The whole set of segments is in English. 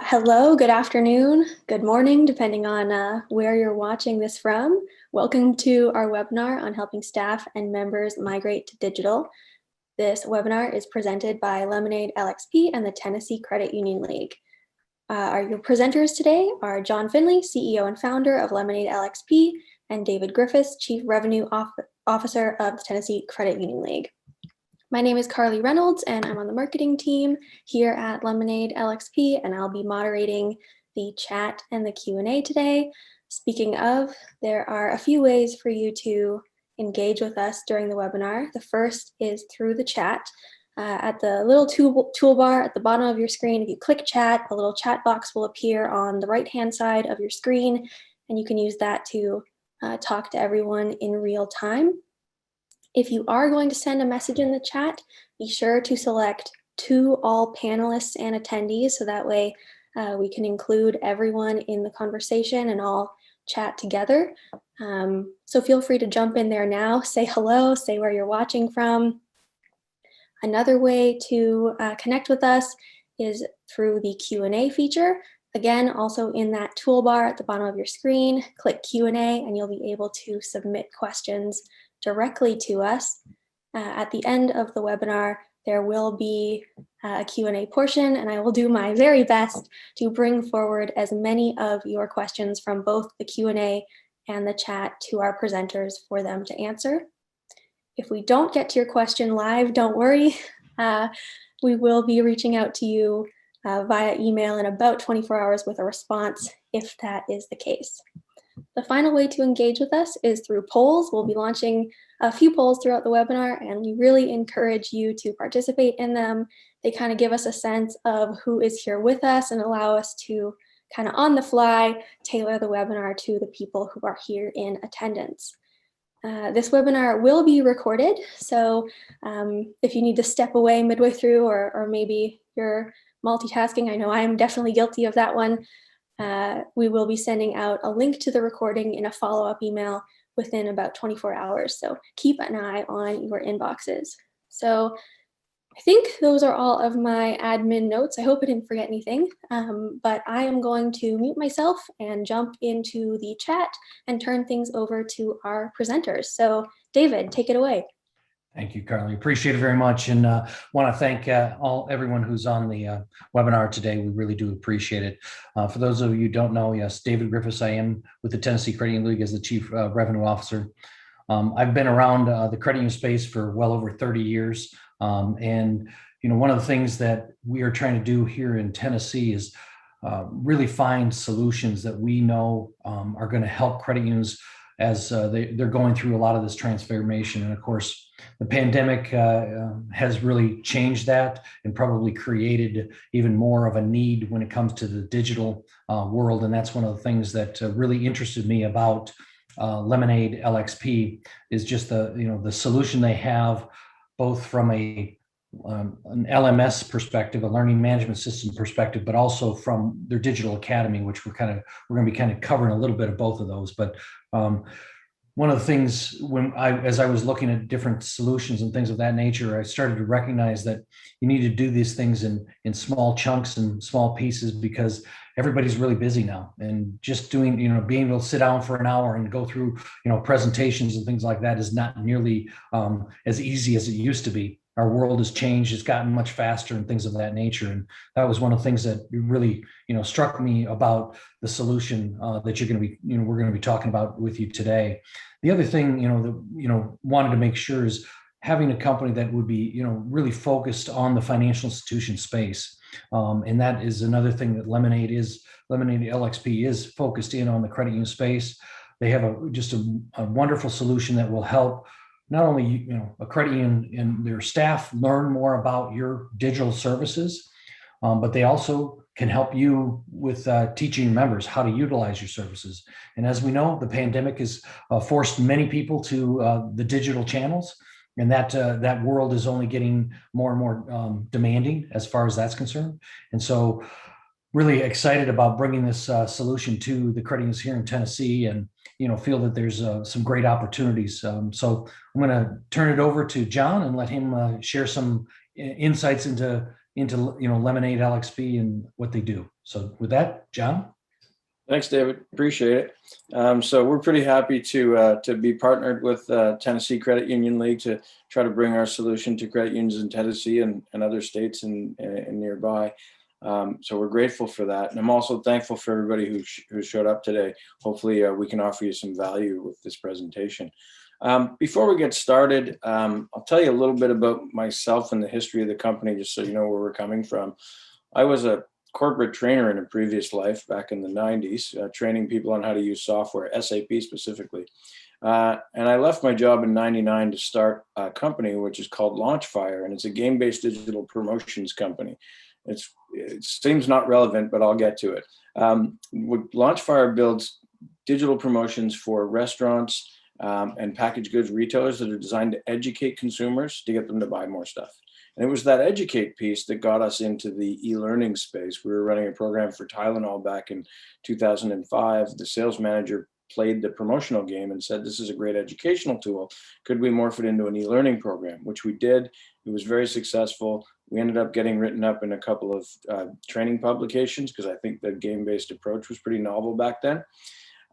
Hello, good afternoon, good morning, depending on where you're watching this from. Welcome to our webinar on helping staff and members migrate to digital. This webinar is presented by LemonadeLXP and the Tennessee Credit Union League. Your presenters today are John Finley, CEO and founder of LemonadeLXP, and David Griffiths, Chief Revenue Officer of the Tennessee Credit Union League. My name is Carly Reynolds, and I'm on the marketing team here at LemonadeLXP, and I'll be moderating the chat and the Q&A today. Speaking of, there are a few ways for you to engage with us during the webinar. The first is through the chat. At the little toolbar at the bottom of your screen, if you click chat, a little chat box will appear on the right-hand side of your screen, and you can use that to talk to everyone in real time. If you are going to send a message in the chat, be sure to select to all panelists and attendees, so that way we can include everyone in the conversation and all chat together. So feel free to jump in there now, say hello, say where you're watching from. Another way to connect with us is through the Q&A feature. Again, also in that toolbar at the bottom of your screen, click Q&A and you'll be able to submit questions directly to us. At the end of the webinar, there will be a Q&A portion, and I will do my very best to bring forward as many of your questions from both the Q&A and the chat to our presenters for them to answer. If we don't get to your question live, don't worry. We will be reaching out to you via email in about 24 hours with a response if that is the case. The final way to engage with us is through polls. We'll be launching a few polls throughout the webinar, and we really encourage you to participate in them. They kind of give us a sense of who is here with us and allow us to kind of on the fly tailor the webinar to the people who are here in attendance. This webinar will be recorded, so if you need to step away midway through or maybe you're multitasking, I know I am definitely guilty of that one. We will be sending out a link to the recording in a follow-up email within about 24 hours. So keep an eye on your inboxes. So I think those are all of my admin notes. I hope I didn't forget anything, but I am going to mute myself and jump into the chat and turn things over to our presenters. So David, take it away. Thank you, Carly. Appreciate it very much, and want to thank everyone who's on the webinar today. We really do appreciate it. For those of you who don't know, yes, David Griffiths. I am with the Tennessee Credit Union League as the Chief Revenue Officer. I've been around the credit union space for well over 30 years, and one of the things that we are trying to do here in Tennessee is really find solutions that we know are going to help credit unions as they're going through a lot of this transformation. And of course, the pandemic has really changed that and probably created even more of a need when it comes to the digital world. And that's one of the things that really interested me about LemonadeLXP is just the solution they have, both from an LMS perspective, a learning management system perspective, but also from their digital academy, which we're going to be kind of covering a little bit of both of those. But one of the things as I was looking at different solutions and things of that nature, I started to recognize that you need to do these things in small chunks and small pieces because everybody's really busy now, and just doing, being able to sit down for an hour and go through, presentations and things like that is not nearly as easy as it used to be. Our world has changed, it's gotten much faster and things of that nature. And that was one of the things that really, struck me about the solution that you're going to be, we're going to be talking about with you today. The other thing, wanted to make sure is having a company that would be, really focused on the financial institution space. And that is another thing that LemonadeLXP is focused in on the credit union space. They have just a wonderful solution that will help not only a credit union and their staff learn more about your digital services, but they also can help you with teaching members how to utilize your services. And as we know, the pandemic has forced many people to the digital channels, and that world is only getting more and more demanding as far as that's concerned. And so really excited about bringing this solution to the credit unions here in Tennessee, and feel that there's some great opportunities. So I'm going to turn it over to John and let him share some insights into into, Lemonade LXP and what they do. So with that, John? Thanks, David. Appreciate it. So we're pretty happy to be partnered with Tennessee Credit Union League to try to bring our solution to credit unions in Tennessee and other states and nearby. So we're grateful for that. And I'm also thankful for everybody who showed up today. Hopefully we can offer you some value with this presentation. Before we get started, I'll tell you a little bit about myself and the history of the company, just so you know where we're coming from. I was a corporate trainer in a previous life back in the 90s, training people on how to use software, SAP specifically. And I left my job in 99 to start a company which is called Launchfire, and it's a game-based digital promotions company. It seems not relevant, but I'll get to it. Launchfire builds digital promotions for restaurants and packaged goods retailers that are designed to educate consumers to get them to buy more stuff. And it was that educate piece that got us into the e-learning space. We were running a program for Tylenol back in 2005. The sales manager played the promotional game and said, this is a great educational tool. Could we morph it into an e-learning program? Which we did. It was very successful. We ended up getting written up in a couple of training publications because I think the game-based approach was pretty novel back then.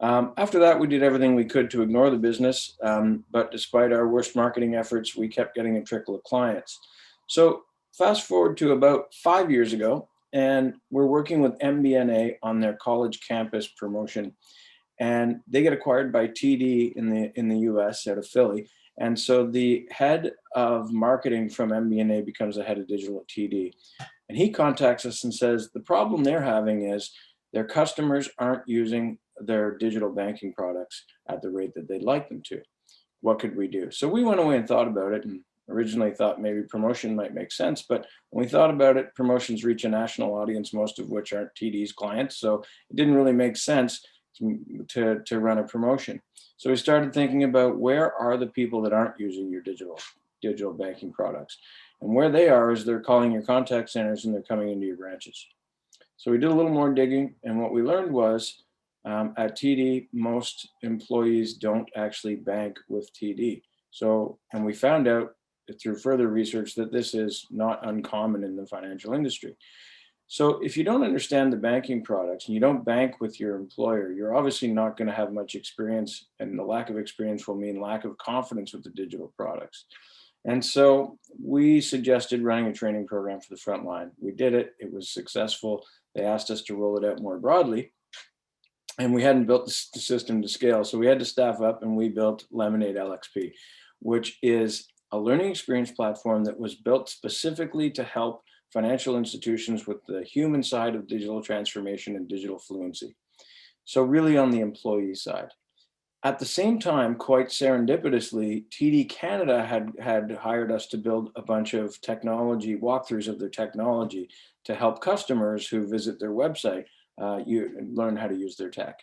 After that, we did everything we could to ignore the business. But despite our worst marketing efforts, we kept getting a trickle of clients. So fast forward to about 5 years ago, and we're working with MBNA on their college campus promotion, and they get acquired by TD in the US out of Philly. And so the head of marketing from MBNA becomes the head of digital at TD. And he contacts us and says, the problem they're having is their customers aren't using their digital banking products at the rate that they'd like them to. What could we do? So we went away and thought about it, and originally thought maybe promotion might make sense, but when we thought about it, promotions reach a national audience, most of which aren't TD's clients. So it didn't really make sense to run a promotion. So we started thinking about where are the people that aren't using your digital banking products, and where they are is they're calling your contact centers and they're coming into your branches. So we did a little more digging, and what we learned was at TD, most employees don't actually bank with TD. So, and we found out through further research that this is not uncommon in the financial industry. So if you don't understand the banking products and you don't bank with your employer, you're obviously not going to have much experience, and the lack of experience will mean lack of confidence with the digital products. And so we suggested running a training program for the frontline. We did it. It was successful. They asked us to roll it out more broadly, and we hadn't built the system to scale. So we had to staff up, and we built LemonadeLXP, which is a learning experience platform that was built specifically to help financial institutions with the human side of digital transformation and digital fluency. So really on the employee side. At the same time, quite serendipitously, TD Canada had hired us to build a bunch of technology walkthroughs of their technology to help customers who visit their website learn how to use their tech.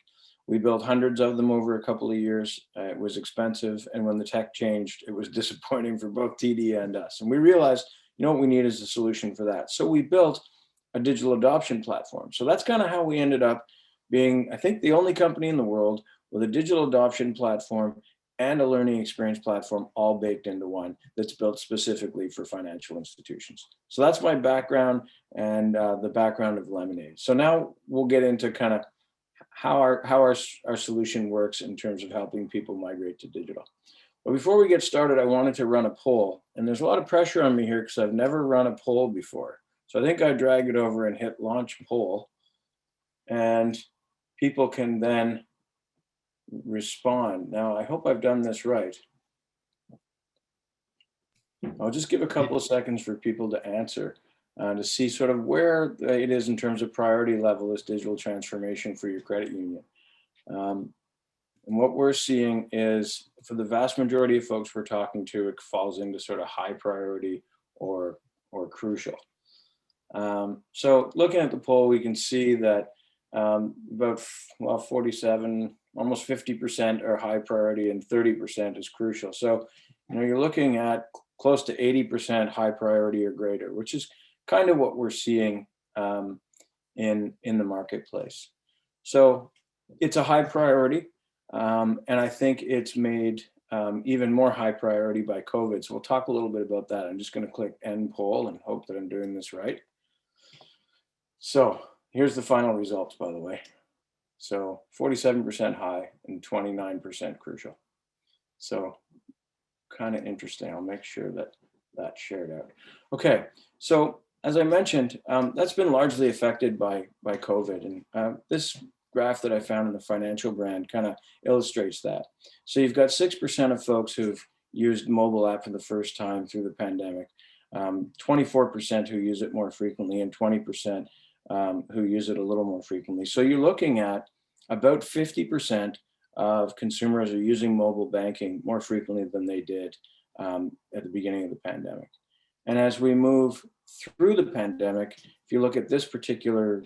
We built hundreds of them over a couple of years. It was expensive. And when the tech changed, it was disappointing for both TD and us. And we realized, what we need is a solution for that. So we built a digital adoption platform. So that's kind of how we ended up being, I think, the only company in the world with a digital adoption platform and a learning experience platform all baked into one that's built specifically for financial institutions. So that's my background and the background of Lemonade. So now we'll get into kind of how our solution works in terms of helping people migrate to digital. But before we get started, I wanted to run a poll. And there's a lot of pressure on me here because I've never run a poll before. So I think I drag it over and hit launch poll. And people can then respond. Now, I hope I've done this right. I'll just give a couple of seconds for people to answer to see sort of where it is in terms of priority level as digital transformation for your credit union. And what we're seeing is for the vast majority of folks we're talking to, it falls into sort of high priority or crucial. So looking at the poll, we can see that about 47, almost 50% are high priority and 30% is crucial. So, you're looking at close to 80% high priority or greater, which is kind of what we're seeing in the marketplace. So it's a high priority. And I think it's made even more high priority by COVID. So we'll talk a little bit about that. I'm just going to click end poll and hope that I'm doing this right. So here's the final results, by the way. So 47% high and 29% crucial. So kind of interesting. I'll make sure that that's shared out. Okay, so as I mentioned, that's been largely affected by COVID, and this graph that I found in the financial brand kind of illustrates that. So you've got 6% of folks who've used mobile app for the first time through the pandemic, 24% who use it more frequently, and 20% who use it a little more frequently. So you're looking at about 50% of consumers are using mobile banking more frequently than they did at the beginning of the pandemic. And as we move through the pandemic, if you look at this particular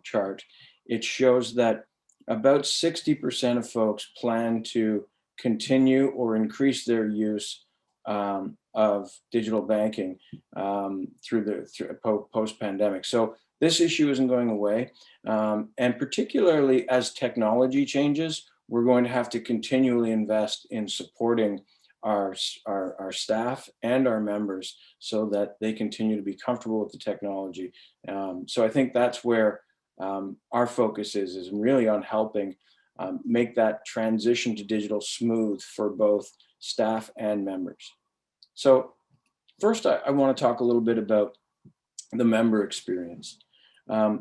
chart, it shows that about 60% of folks plan to continue or increase their use of digital banking through post-pandemic. So this issue isn't going away. And particularly as technology changes, we're going to have to continually invest in supporting our staff and our members so that they continue to be comfortable with the technology. So I think that's where our focus is really on helping make that transition to digital smooth for both staff and members. So first, I want to talk a little bit about the member experience.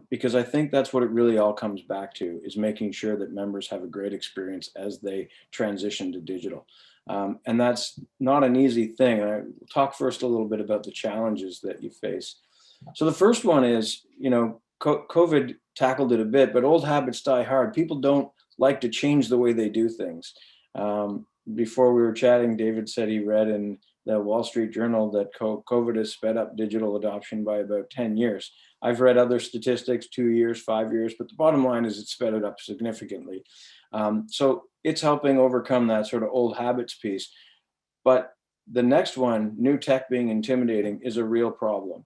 Because I think that's what it really all comes back to, is making sure that members have a great experience as they transition to digital. And that's not an easy thing. And I'll talk first a little bit about the challenges that you face. So the first one is, COVID tackled it a bit, but old habits die hard. People don't like to change the way they do things. Before we were chatting, David said he read in the Wall Street Journal that COVID has sped up digital adoption by about 10 years. I've read other statistics, 2 years, 5 years, but the bottom line is it sped it up significantly. So it's helping overcome that sort of old habits piece. But the next one, new tech being intimidating, is a real problem,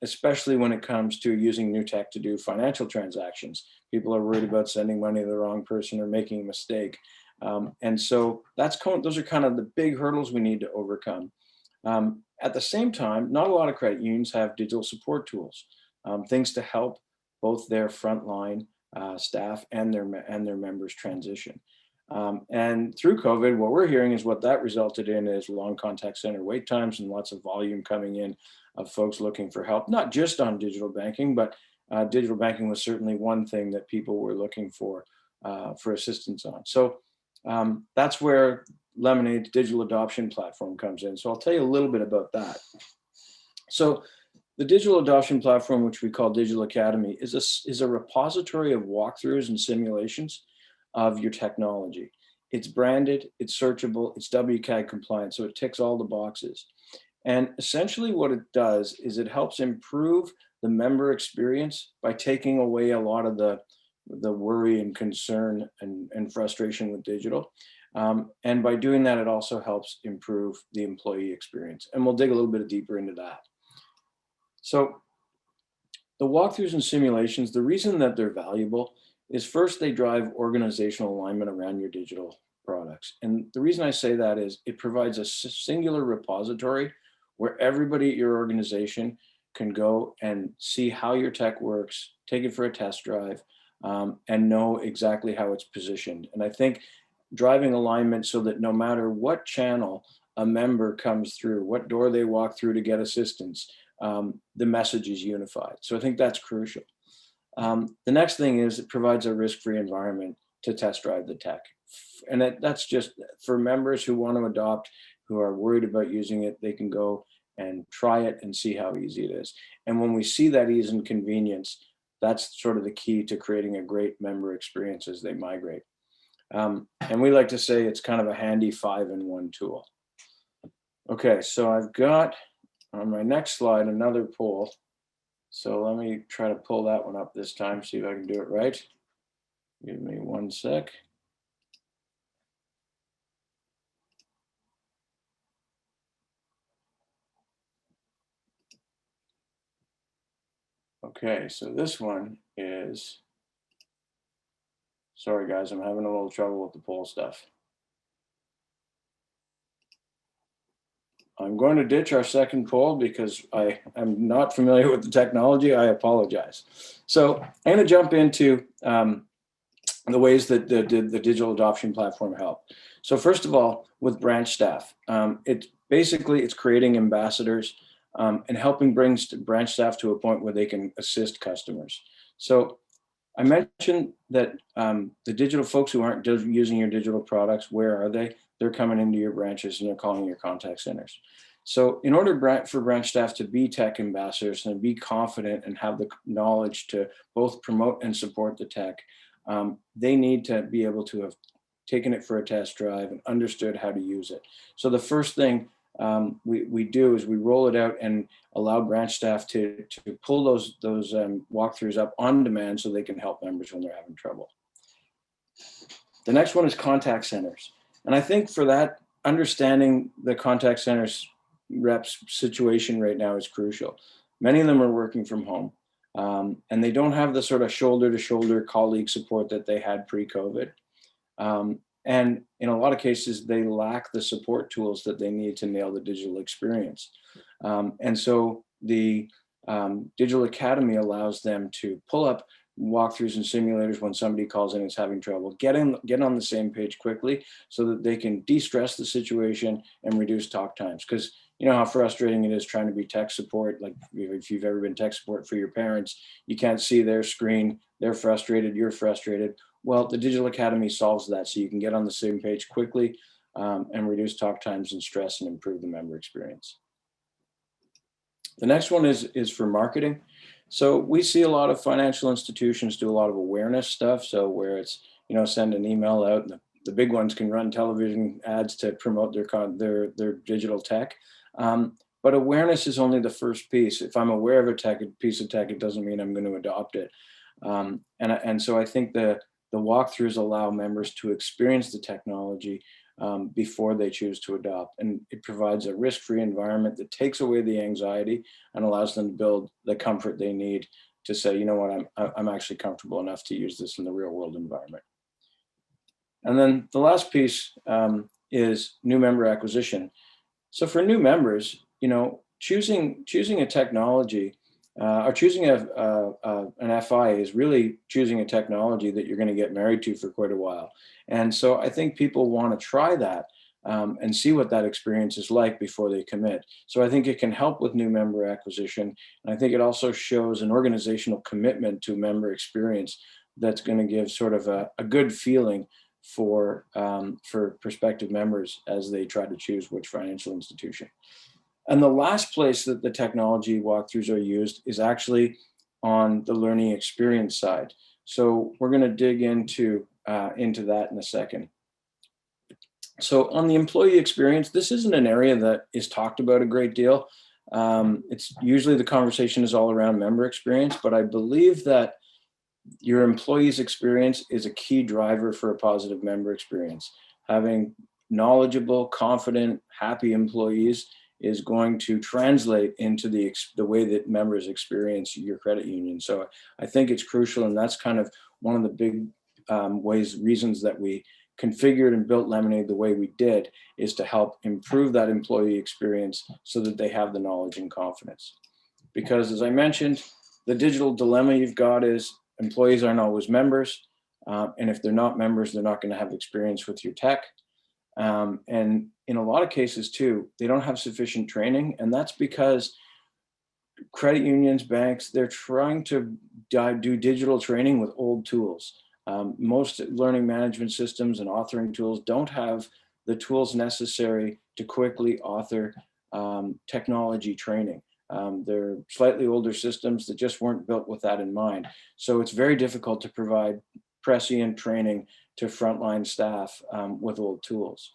especially when it comes to using new tech to do financial transactions. People are worried about sending money to the wrong person or making a mistake. And so those are kind of the big hurdles we need to overcome. At the same time, not a lot of credit unions have digital support tools, things to help both their frontline staff and their members transition. And through COVID, what we're hearing is what that resulted in is long contact center wait times and lots of volume coming in of folks looking for help, not just on digital banking, but digital banking was certainly one thing that people were looking for assistance on. So that's where Lemonade's digital adoption platform comes in. So I'll tell you a little bit about that. So the digital adoption platform, which we call Digital Academy, is a repository of walkthroughs and simulations of your technology. It's branded, it's searchable, it's WCAG compliant, so it ticks all the boxes. And essentially what it does is it helps improve the member experience by taking away a lot of the worry and concern and frustration with digital. And by doing that, it also helps improve the employee experience. And we'll dig a little bit deeper into that. So the walkthroughs and simulations, the reason that they're valuable is first, they drive organizational alignment around your digital products. And the reason I say that is it provides a singular repository where everybody at your organization can go and see how your tech works, take it for a test drive, and know exactly how it's positioned. And I think driving alignment so that no matter what channel a member comes through, what door they walk through to get assistance, the message is unified. So I think that's crucial. The next thing is it provides a risk-free environment to test drive the tech. And that's just for members who want to adopt, who are worried about using it, they can go and try it and see how easy it is. And when we see that ease and convenience, that's sort of the key to creating a great member experience as they migrate. And we like to say it's kind of a handy 5-in-1 tool. Okay, so I've got on my next slide another poll. So let me try to pull that one up this time, see if I can do it right. Give me 1 sec. Okay, so this one is, sorry guys, I'm having a little trouble with the poll stuff. I'm going to ditch our second poll because I am not familiar with the technology. I apologize. So I'm going to jump into the ways that the digital adoption platform help. So first of all, with branch staff, it's creating ambassadors and helping bring branch staff to a point where they can assist customers. So I mentioned that the digital folks who aren't using your digital products, where are they? They're coming into your branches and they're calling your contact centers. So in order for branch staff to be tech ambassadors and be confident and have the knowledge to both promote and support the tech, they need to be able to have taken it for a test drive and understood how to use it. So the first thing we do is we roll it out and allow branch staff to pull those walkthroughs up on demand so they can help members when they're having trouble. The next one is contact centers. And I think for that, understanding the contact centers reps situation right now is crucial. Many of them are working from home and they don't have the sort of shoulder to shoulder colleague support that they had pre-COVID. And in a lot of cases, they lack the support tools that they need to nail the digital experience. And so the Digital Academy allows them to pull up walkthroughs and simulators when somebody calls in and is having trouble, get on the same page quickly so that they can de-stress the situation and reduce talk times. Because you know how frustrating it is trying to be tech support. Like if you've ever been tech support for your parents, you can't see their screen, they're frustrated, you're frustrated. Well, the Digital Academy solves that so you can get on the same page quickly and reduce talk times and stress and improve the member experience. The next one is for marketing. So we see a lot of financial institutions do a lot of awareness stuff. So where it's, send an email out, and the big ones can run television ads to promote their digital tech. But awareness is only the first piece. If I'm aware of a piece of tech, it doesn't mean I'm going to adopt it. And so I think the walkthroughs allow members to experience the technology before they choose to adopt. And it provides a risk-free environment that takes away the anxiety and allows them to build the comfort they need to say, you know what, I'm actually comfortable enough to use this in the real world environment. And then the last piece is new member acquisition. So for new members, choosing a technology or choosing an FI is really choosing a technology that you're going to get married to for quite a while. And so I think people want to try that and see what that experience is like before they commit. So I think it can help with new member acquisition. And I think it also shows an organizational commitment to member experience that's going to give sort of a good feeling for prospective members as they try to choose which financial institution. And the last place that the technology walkthroughs are used is actually on the learning experience side. So we're going to dig into that in a second. So on the employee experience, this isn't an area that is talked about a great deal. It's usually the conversation is all around member experience, but I believe that your employee's experience is a key driver for a positive member experience. Having knowledgeable, confident, happy employees is going to translate into the way that members experience your credit union. So I think it's crucial, and that's kind of one of the big reasons that we configured and built Lemonade the way we did, is to help improve that employee experience so that they have the knowledge and confidence. Because as I mentioned, the digital dilemma you've got is employees aren't always members. And if they're not members, they're not going to have experience with your tech. And in a lot of cases too, they don't have sufficient training. And that's because credit unions, banks, they're trying to do digital training with old tools. Most learning management systems and authoring tools don't have the tools necessary to quickly author technology training. They're slightly older systems that just weren't built with that in mind. So it's very difficult to provide prescient training to frontline staff with old tools.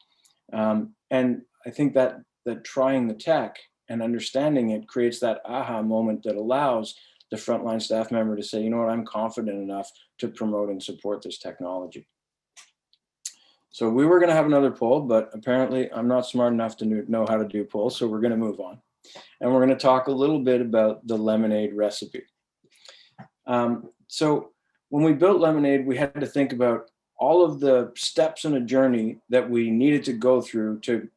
And I think that trying the tech and understanding it creates that aha moment that allows the frontline staff member to say, you know what, I'm confident enough to promote and support this technology. So we were going to have another poll, but apparently I'm not smart enough to know how to do polls, so we're going to move on. And we're going to talk a little bit about the Lemonade recipe. So when we built Lemonade, we had to think about all of the steps in a journey that we needed to go through to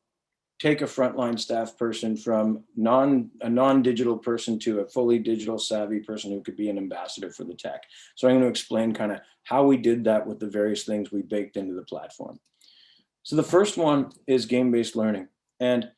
take a frontline staff person from a non-digital person to a fully digital savvy person who could be an ambassador for the tech. So I'm going to explain kind of how we did that with the various things we baked into the platform. So the first one is game-based learning. And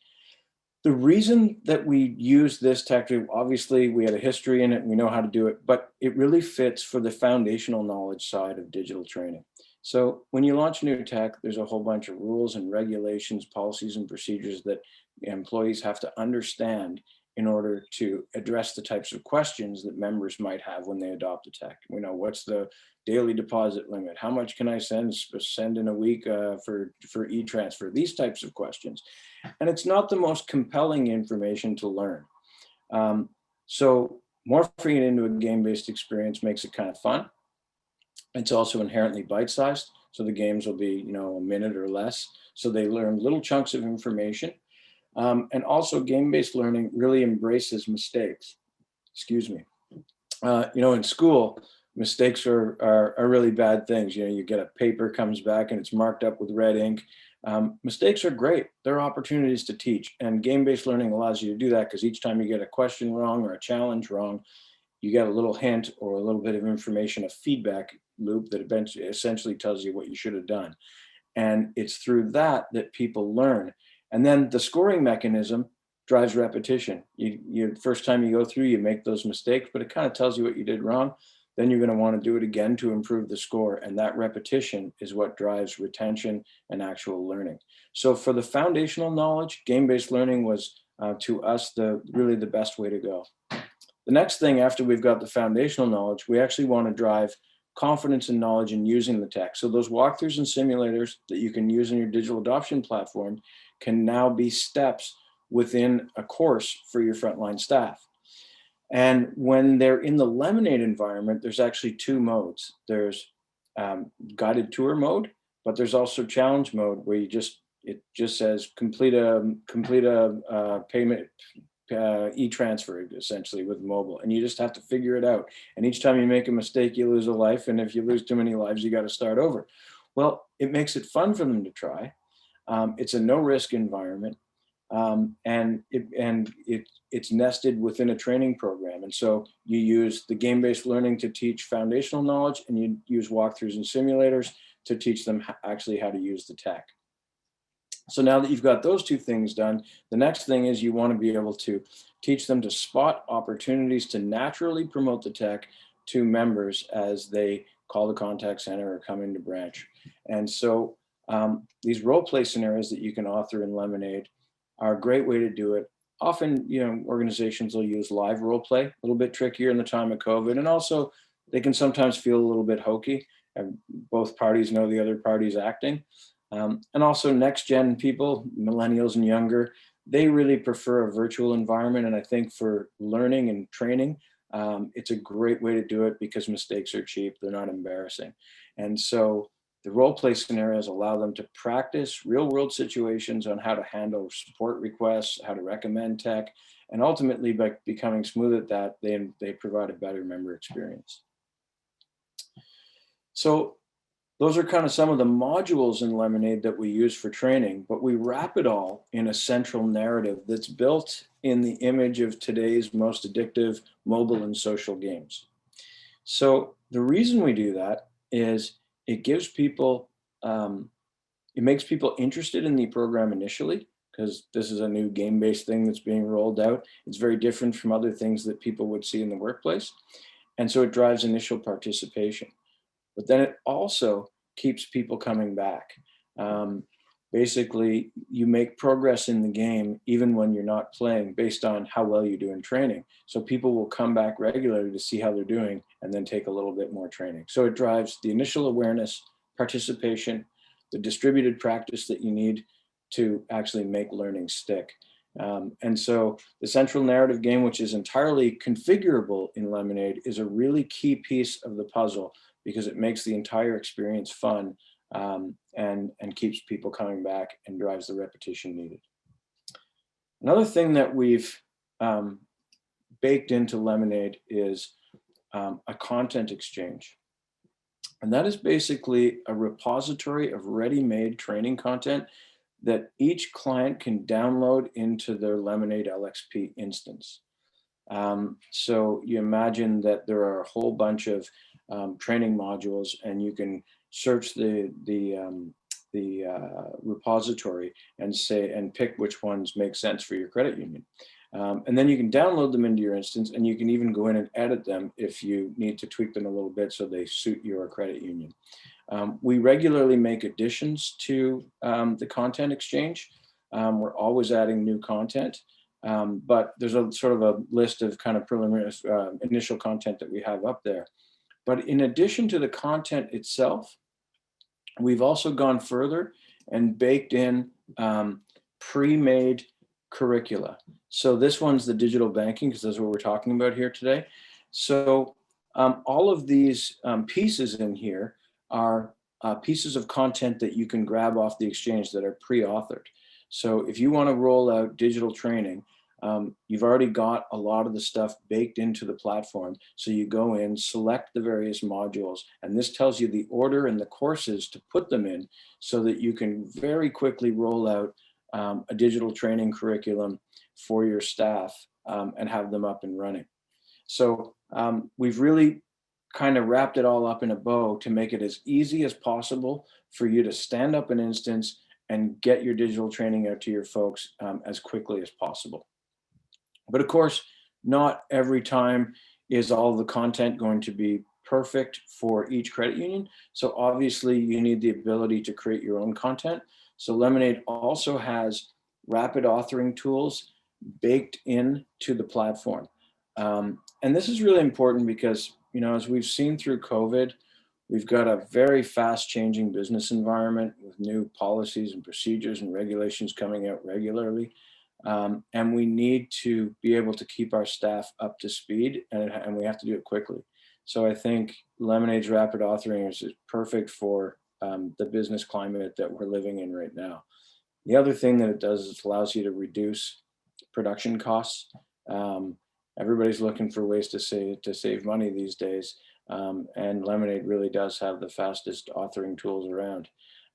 the reason that we use this tactic, obviously we had a history in it and we know how to do it, but it really fits for the foundational knowledge side of digital training. So when you launch new tech, there's a whole bunch of rules and regulations, policies and procedures that employees have to understand in order to address the types of questions that members might have when they adopt a tech. We know, what's the daily deposit limit? How much can I send in a week for e-transfer? These types of questions. And it's not the most compelling information to learn. So morphing it into a game-based experience makes it kind of fun. It's also inherently bite-sized, so the games will be, a minute or less. So they learn little chunks of information. And also game-based learning really embraces mistakes. Excuse me. In school, mistakes are really bad things. You get a paper comes back and it's marked up with red ink. Mistakes are great. They're opportunities to teach, and game-based learning allows you to do that, because each time you get a question wrong or a challenge wrong, you get a little hint or a little bit of information, a feedback loop that eventually essentially tells you what you should have done. And it's through that people learn. And then the scoring mechanism drives repetition. You first time you go through, you make those mistakes, but it kind of tells you what you did wrong. Then you're going to want to do it again to improve the score. And that repetition is what drives retention and actual learning. So for the foundational knowledge, game-based learning was to us really the best way to go. The next thing, after we've got the foundational knowledge, we actually want to drive confidence and knowledge in using the tech. So those walkthroughs and simulators that you can use in your digital adoption platform can now be steps within a course for your frontline staff. And when they're in the Lemonade environment, there's actually two modes. There's guided tour mode, but there's also challenge mode, where it just says complete a payment e-transfer, essentially, with mobile, and you just have to figure it out. And each time you make a mistake, you lose a life, and if you lose too many lives, you got to start over. Well, it makes it fun for them to try. It's a no-risk environment, and it's nested within a training program. And so you use the game-based learning to teach foundational knowledge, and you use walkthroughs and simulators to teach them actually how to use the tech. So now that you've got those two things done, the next thing is you want to be able to teach them to spot opportunities to naturally promote the tech to members as they call the contact center or come into branch. And so these role play scenarios that you can author in Lemonade are a great way to do it. Often, organizations will use live role play, a little bit trickier in the time of COVID, and also they can sometimes feel a little bit hokey. And both parties know the other party's acting. And also next gen people, millennials and younger, they really prefer a virtual environment. And I think for learning and training, it's a great way to do it, because mistakes are cheap, they're not embarrassing. And so the role play scenarios allow them to practice real world situations on how to handle support requests, how to recommend tech, and ultimately, by becoming smooth at that, they provide a better member experience. So those are kind of some of the modules in Lemonade that we use for training, but we wrap it all in a central narrative that's built in the image of today's most addictive mobile and social games. So the reason we do that is it gives people, it makes people interested in the program initially, because this is a new game-based thing that's being rolled out. It's very different from other things that people would see in the workplace. And so it drives initial participation. But then it also keeps people coming back. Basically, you make progress in the game even when you're not playing, based on how well you do in training. So people will come back regularly to see how they're doing, and then take a little bit more training. So it drives the initial awareness, participation, the distributed practice that you need to actually make learning stick. And so the central narrative game, which is entirely configurable in Lemonade, is a really key piece of the puzzle, because it makes the entire experience fun, and keeps people coming back and drives the repetition needed. Another thing that we've baked into Lemonade is a content exchange. And that is basically a repository of ready-made training content that each client can download into their LemonadeLXP instance. So you imagine that there are a whole bunch of training modules, and you can search the repository and pick which ones make sense for your credit union. And then you can download them into your instance, and you can even go in and edit them if you need to tweak them a little bit so they suit your credit union. We regularly make additions to the content exchange. We're always adding new content, but there's a sort of a list of kind of preliminary initial content that we have up there. But in addition to the content itself, we've also gone further and baked in pre-made curricula. So this one's the digital banking, because that's what we're talking about here today. So all of these pieces in here are pieces of content that you can grab off the exchange that are pre-authored. So if you want to roll out digital training, you've already got a lot of the stuff baked into the platform. So you go in, select the various modules, and this tells you the order and the courses to put them in so that you can very quickly roll out a digital training curriculum for your staff and have them up and running. So we've really kind of wrapped it all up in a bow to make it as easy as possible for you to stand up an instance and get your digital training out to your folks as quickly as possible. But of course, not every time is all the content going to be perfect for each credit union. So obviously you need the ability to create your own content. So Lemonade also has rapid authoring tools baked into the platform. And this is really important because, you know, as we've seen through COVID, we've got a very fast changing business environment with new policies and procedures and regulations coming out regularly. And we need to be able to keep our staff up to speed, and we have to do it quickly. So I think Lemonade's rapid authoring is perfect for the business climate that we're living in right now. The other thing that it does is it allows you to reduce production costs. Everybody's looking for ways to save money these days, and Lemonade really does have the fastest authoring tools around.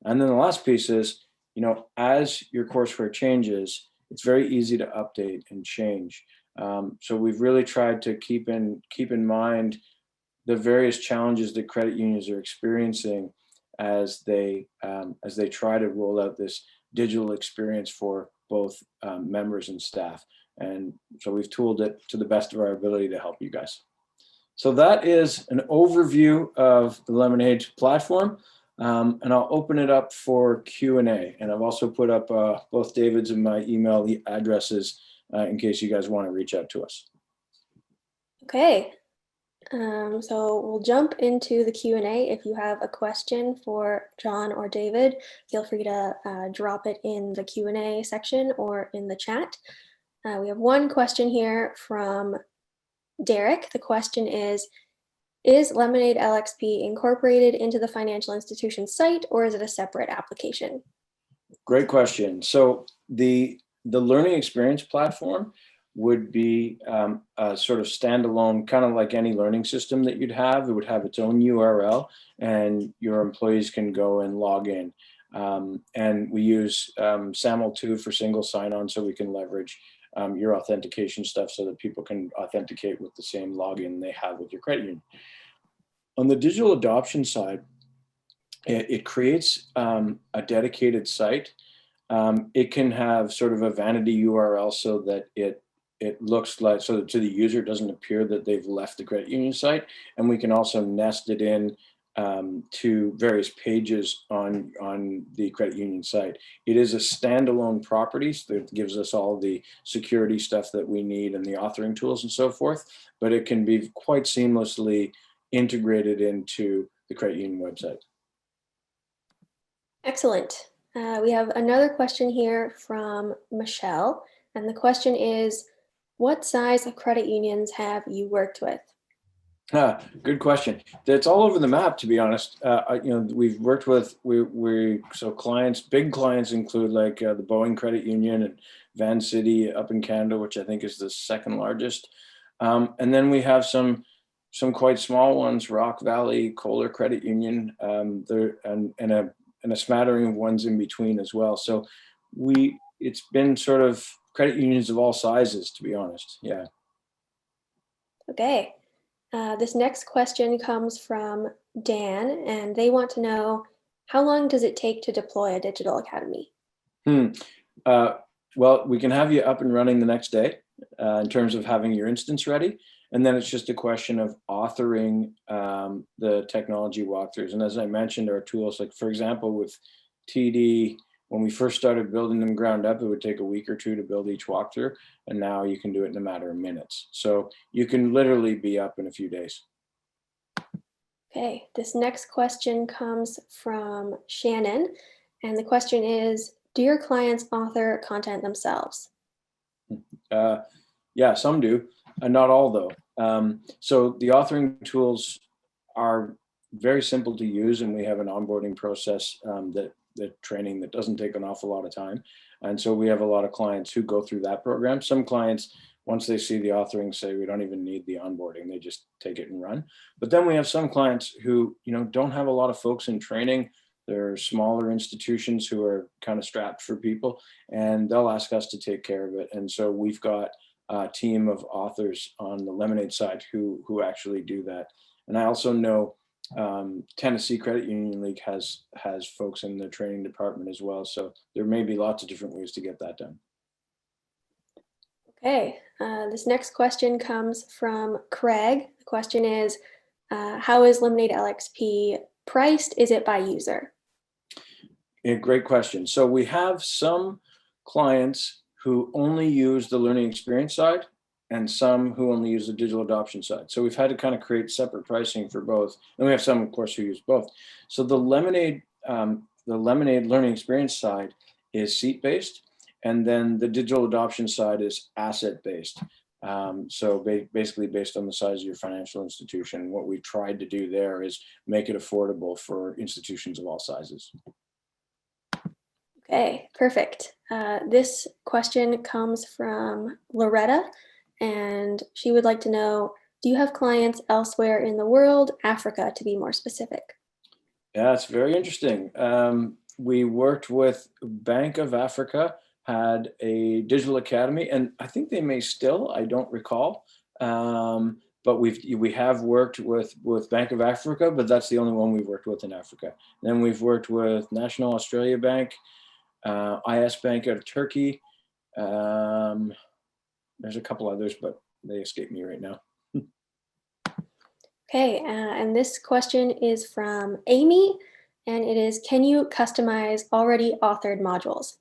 And then the last piece is, you know, as your courseware changes, it's very easy to update and change. So we've really tried to keep in mind the various challenges that credit unions are experiencing as they try to roll out this digital experience for both members and staff. And so we've tooled it to the best of our ability to help you guys. So that is an overview of the Lemonade platform. And I'll open it up for Q&A. And I've also put up both David's and my email addresses in case you guys want to reach out to us. Okay, so we'll jump into the Q&A. If you have a question for John or David, feel free to drop it in the Q&A section or in the chat. We have one question here from Derek. The question is LemonadeLXP incorporated into the financial institution site, or is it a separate application? Great question. So the learning experience platform would be a sort of standalone, kind of like any learning system that you'd have. It would have its own URL, and your employees can go and log in. And we use SAML2 for single sign-on, so we can leverage your authentication stuff so that people can authenticate with the same login they have with your credit union. On the digital adoption side, it creates a dedicated site. It can have sort of a vanity URL so that it looks like, so that to the user it doesn't appear that they've left the credit union site. And we can also nest it in to various pages on the credit union site. It is a standalone property that gives us all the security stuff that we need and the authoring tools and so forth, but it can be quite seamlessly integrated into the credit union website. Excellent. We have another question here from Michelle, and the question is, what size of credit unions have you worked with? Good question. It's all over the map, to be honest. You know, we've worked with so clients, big clients include like the Boeing Credit Union and Van City up in Canada, which I think is the second largest. And then we have some quite small ones, Rock Valley, Kohler Credit Union, and a smattering of ones in between as well. So it's been sort of credit unions of all sizes, to be honest. Yeah. Okay. This next question comes from Dan, and they want to know, how long does it take to deploy a digital academy? Well, we can have you up and running the next day in terms of having your instance ready. And then it's just a question of authoring the technology walkthroughs. And as I mentioned, our tools, like for example, with TD, when we first started building them ground up, it would take a week or two to build each walkthrough. And now you can do it in a matter of minutes. So you can literally be up in a few days. Okay, this next question comes from Shannon, and the question is, do your clients author content themselves? Yeah, some do, not all though. So the authoring tools are very simple to use, and we have an onboarding process that training that doesn't take an awful lot of time. And so we have a lot of clients who go through that program. Some clients, once they see the authoring, say we don't even need the onboarding, they just take it and run. But then we have some clients who, don't have a lot of folks in training. They're smaller institutions who are kind of strapped for people, and they'll ask us to take care of it. And so we've got a team of authors on the Lemonade side who actually do that. And I also know Tennessee Credit Union League has folks in the training department as well. So there may be lots of different ways to get that done. Okay, this next question comes from Craig. The question is, how is LemonadeLXP priced? Is it by user? Yeah, great question. So we have some clients who only use the learning experience side and some who only use the digital adoption side. So we've had to kind of create separate pricing for both. And we have some, of course, who use both. So the Lemonade learning experience side is seat-based, and then the digital adoption side is asset-based. So basically based on the size of your financial institution. What we've tried to do there is make it affordable for institutions of all sizes. Okay, perfect. This question comes from Loretta, and she would like to know, do you have clients elsewhere in the world, Africa to be more specific? Yeah, it's very interesting. We worked with Bank of Africa, had a digital academy, and I think they may still, I don't recall. But we have worked with Bank of Africa, but that's the only one we've worked with in Africa. Then we've worked with National Australia Bank, IS Bank out of Turkey. There's a couple others, but they escape me right now. Okay, and this question is from Amy, and it is, can you customize already authored modules?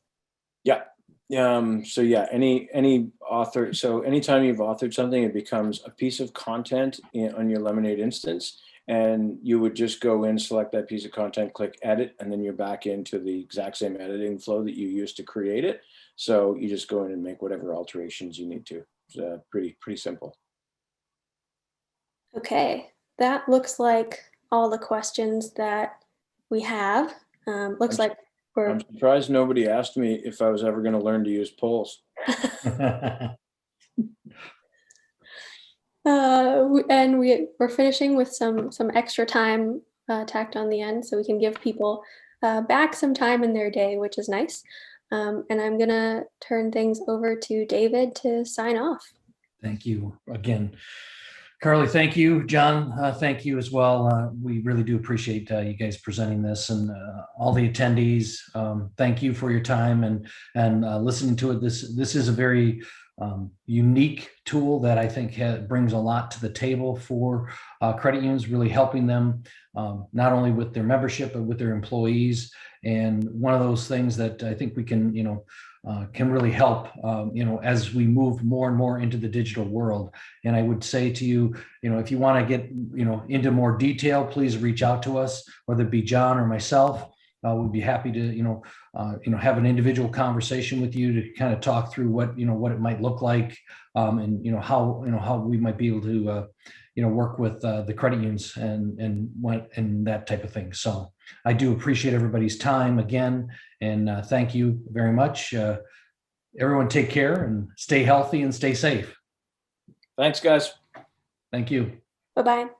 Yeah. So yeah, any author. So anytime you've authored something, it becomes a piece of content on your Lemonade instance, and you would just go in, select that piece of content, click edit, and then you're back into the exact same editing flow that you used to create it. So you just go in and make whatever alterations you need to. It's pretty simple. Okay, that looks like all the questions that we have. Looks like I'm surprised nobody asked me if I was ever going to learn to use polls. And we're finishing with some extra time tacked on the end, so we can give people back some time in their day, which is nice. And I'm gonna turn things over to David to sign off. Thank you again. Carly, thank you. John, thank you as well. We really do appreciate you guys presenting this, and all the attendees. Thank you for your time and listening to it. This is a very unique tool that I think brings a lot to the table for credit unions, really helping them not only with their membership but with their employees. And one of those things that I think we can really help, as we move more and more into the digital world. And I would say to you, if you want to get, into more detail, please reach out to us, whether it be John or myself. We'd be happy to, have an individual conversation with you to kind of talk through what it might look like, and how we might be able to, work with the credit unions and that type of thing. So I do appreciate everybody's time again, and thank you very much. Everyone take care and stay healthy and stay safe. Thanks, guys. Thank you. Bye-bye.